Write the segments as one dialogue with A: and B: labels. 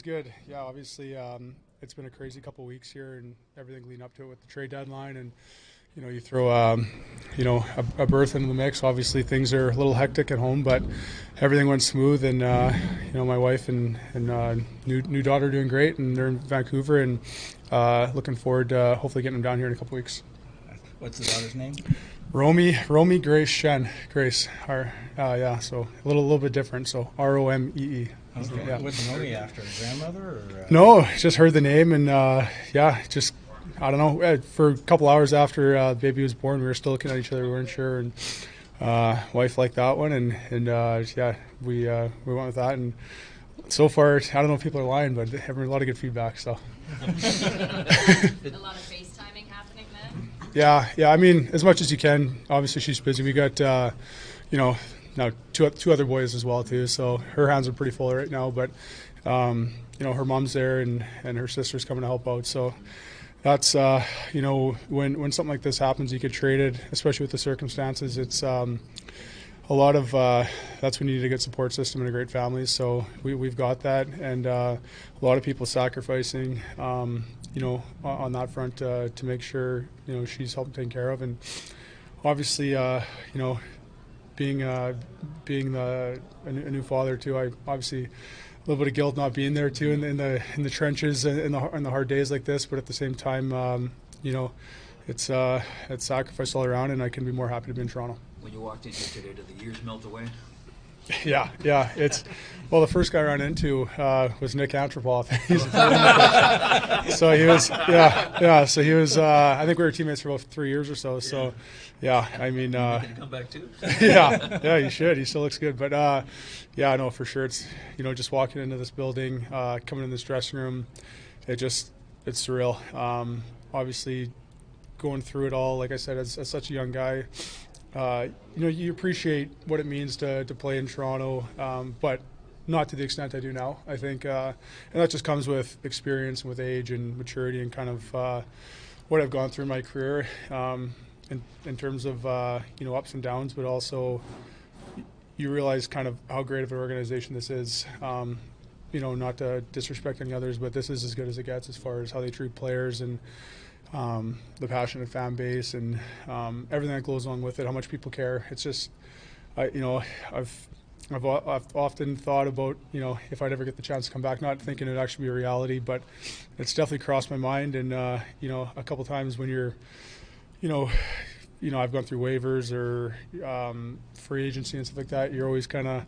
A: good. Yeah, obviously, it's been a crazy couple of weeks here, and everything leading up to it with the trade deadline, and you throw a berth into the mix. Obviously, things are a little hectic at home, but everything went smooth, and my wife and new daughter are doing great, and they're in Vancouver, and looking forward to hopefully getting them down here in a couple of weeks.
B: What's the daughter's name?
A: Romy Grace Schenn. Grace. So a little bit different. So Romee.
B: Okay.
A: Yeah.
B: What's Romy after? A grandmother? Or,
A: No, just heard the name, and just I don't know. For a couple hours after the baby was born, we were still looking at each other. We weren't sure, and wife liked that one, and we went with that. And so far, I don't know if people are lying, but having a lot of good feedback. So
C: a lot of FaceTiming happening then.
A: Yeah. I mean, as much as you can. Obviously, she's busy. We got now two other boys as well too. So her hands are pretty full right now. But her mom's there, and her sister's coming to help out. So that's when something like this happens, you get traded, especially with the circumstances. It's a lot of that's when you need a good support system and a great family. So we've got that, and a lot of people sacrificing on that front to make sure she's helped taken care of. And obviously being a new father too, I obviously a little bit of guilt not being there too in the trenches and in the hard days like this. But at the same time, it's sacrifice all around, and I couldn't be more happy to be in Toronto.
D: When you walked in here today, did the years melt away?
A: Yeah. The first guy I ran into was Nick Antropoff. So he was, So he was. I think we were teammates for about 3 years or so.
D: Yeah.
A: So, yeah. I mean,
D: can come back too.
A: yeah, he should. He still looks good. But I know for sure. It's just walking into this building, coming in this dressing room, it's surreal. Obviously, going through it all, like I said, as such a young guy. You appreciate what it means to play in Toronto, but not to the extent I do now. I think, and that just comes with experience and with age and maturity and kind of what I've gone through in my career in terms of ups and downs, but also you realize kind of how great of an organization this is. Not to disrespect any others, but this is as good as it gets as far as how they treat players and the passionate fan base and everything that goes along with it, how much people care. It's just, I've often thought about, if I'd ever get the chance to come back, not thinking it'd actually be a reality, but it's definitely crossed my mind. And, a couple times when you're, I've gone through waivers or free agency and stuff like that, you're always kind of,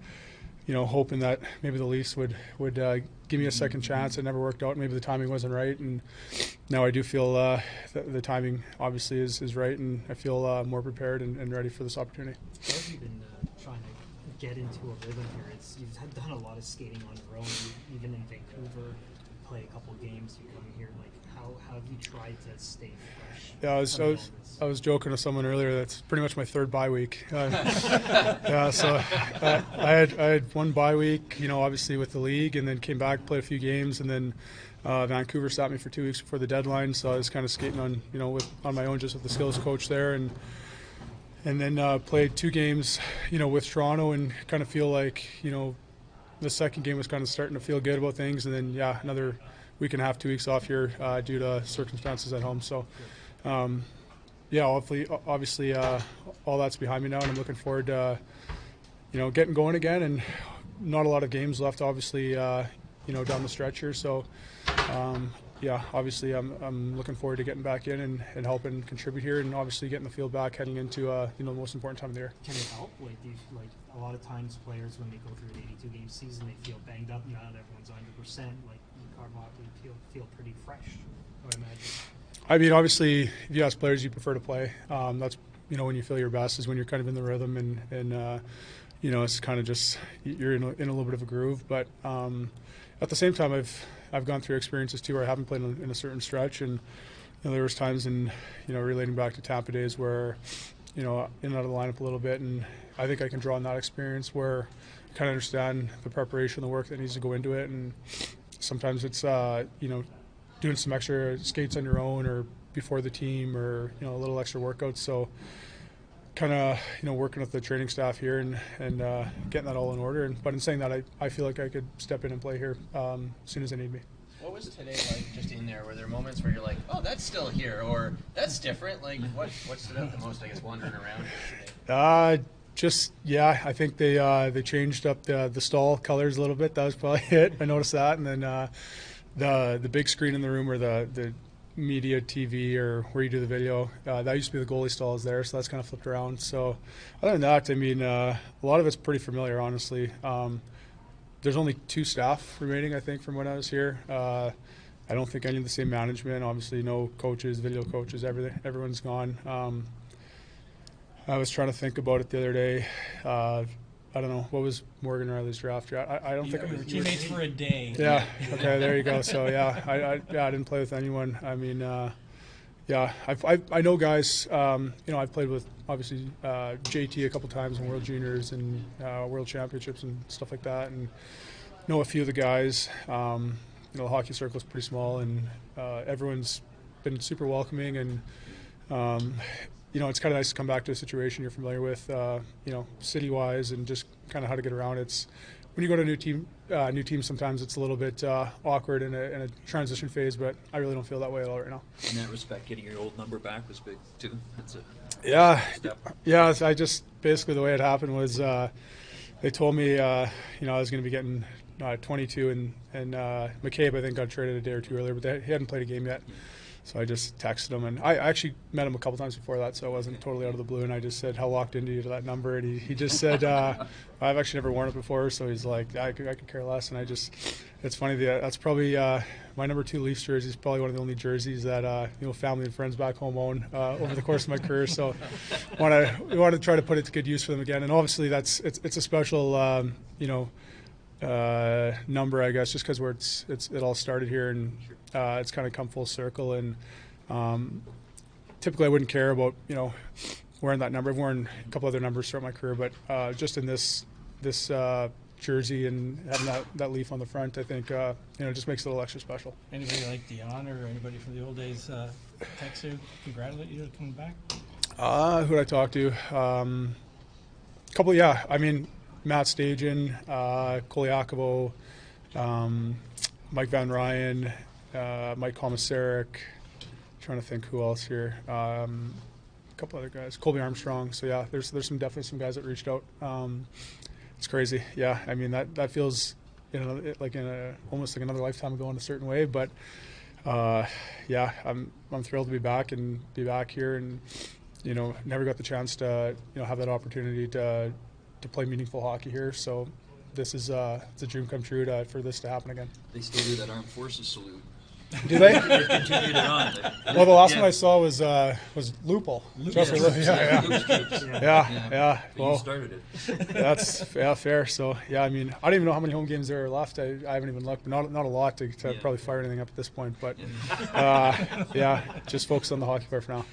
A: hoping that maybe the Leafs would give me a second chance. It never worked out. Maybe the timing wasn't right, and now I do feel the timing obviously is right, and I feel more prepared and ready for this opportunity.
E: How have you been trying to get into a rhythm here? You've done a lot of skating on your own, even in Vancouver, play a couple games, you come here. Like, how have you tried to stay fresh?
A: Yeah, I was joking with someone earlier. That's pretty much my third bye week. So I had one bye week, obviously with the league, and then came back, played a few games, and then Vancouver stopped me for 2 weeks before the deadline. So I was kind of skating on, on my own, just with the skills coach there, and then played 2 games, with Toronto, and kind of feel like, the second game was kind of starting to feel good about things, and then another week and a half, 2 weeks off here due to circumstances at home. So. Obviously, all that's behind me now, and I'm looking forward to, getting going again. And not a lot of games left, obviously, down the stretch here. So, obviously, I'm looking forward to getting back in and helping contribute here, and obviously getting the field back heading into, the most important time of the year.
E: Can it help? Like a lot of times, players when they go through an 82-game season, they feel banged up. Not everyone's 100%. Like you feel pretty fresh, I would imagine.
A: I mean, obviously, if you ask players you prefer to play, that's, when you feel your best is when you're kind of in the rhythm and it's kind of just you're in a little bit of a groove. But at the same time, I've gone through experiences too where I haven't played in a certain stretch, and there was times in relating back to Tampa days where in and out of the lineup a little bit, and I think I can draw on that experience where I kind of understand the preparation, the work that needs to go into it, and sometimes it's doing some extra skates on your own or before the team or a little extra workouts. So kind of working with the training staff here and getting that all in order. But in saying that, I feel like I could step in and play here as soon as they need me.
F: What was today like just in there? Were there moments where you're like, oh, that's still here, or that's different? Like, what stood out the most, I guess, wandering around yesterday?
A: I think they changed up the stall colors a little bit. That was probably it. I noticed that. And then the big screen in the room, or the media TV, or where you do the video, that used to be the goalie stalls there, so that's kind of flipped around. So other than that, I mean, a lot of it's pretty familiar, honestly. There's only 2 staff remaining, I think, from when I was here. I don't think any of the same management. Obviously, no coaches, video coaches, everyone's gone. I was trying to think about it the other day. I don't know, what was Morgan Riley's draft year? I don't think.
G: We're teammates for a day.
A: Yeah. Okay. There you go. So yeah, I didn't play with anyone. I mean, I know guys. I've played with obviously JT a couple times in World Juniors and World Championships and stuff like that, and know a few of the guys. The hockey circle is pretty small, and everyone's been super welcoming, and it's kind of nice to come back to a situation you're familiar with, city-wise, and just kind of how to get around. It's when you go to a new team, sometimes it's a little bit awkward in a transition phase, but I really don't feel that way at all right now.
D: In that respect, getting your old number back was big too. That's a step.
A: Yeah. I just basically the way it happened was they told me I was going to be getting 22, and McCabe I think got traded a day or two earlier, but he hadn't played a game yet. So I just texted him, and I actually met him a couple times before that, so I wasn't totally out of the blue, and I just said, how locked into you to that number? And he just said, I've actually never worn it before, so he's like, I could care less. And it's funny, that's probably my number 2 Leafs jersey is probably one of the only jerseys that family and friends back home own over the course of my career. So we want to try to put it to good use for them again. And obviously it's a special number, I guess, just because where it all started here, and it's kind of come full circle. And typically I wouldn't care about wearing that number. I've worn a couple other numbers throughout my career, but just in this jersey and having that leaf on the front, I think just makes it a little extra special.
G: Anybody like Dion or anybody from the old days text you, congratulate you on coming back?
A: Who did I talk to? A couple, yeah. I mean, Matt Stajan, Koliakovo, Mike Van Ryan, Mike Komisarek. Trying to think who else here. A couple other guys. Colby Armstrong. So yeah, there's definitely some guys that reached out. It's crazy. Yeah, I mean that feels like almost like another lifetime ago in a certain way. But yeah, I'm thrilled to be back here, and never got the chance to have that opportunity to play meaningful hockey here. So this is it's a dream come true for this to happen again.
D: They still do that Armed Forces salute.
A: Do they?
D: They've continued it on.
A: Well, the last one I saw was Lupul.
D: Yeah.
A: Yeah. Well,
D: You started it.
A: that's fair. So yeah, I mean, I don't even know how many home games there are left. I haven't even looked, but not a lot to probably fire anything up at this point. But yeah, just focus on the hockey part for now.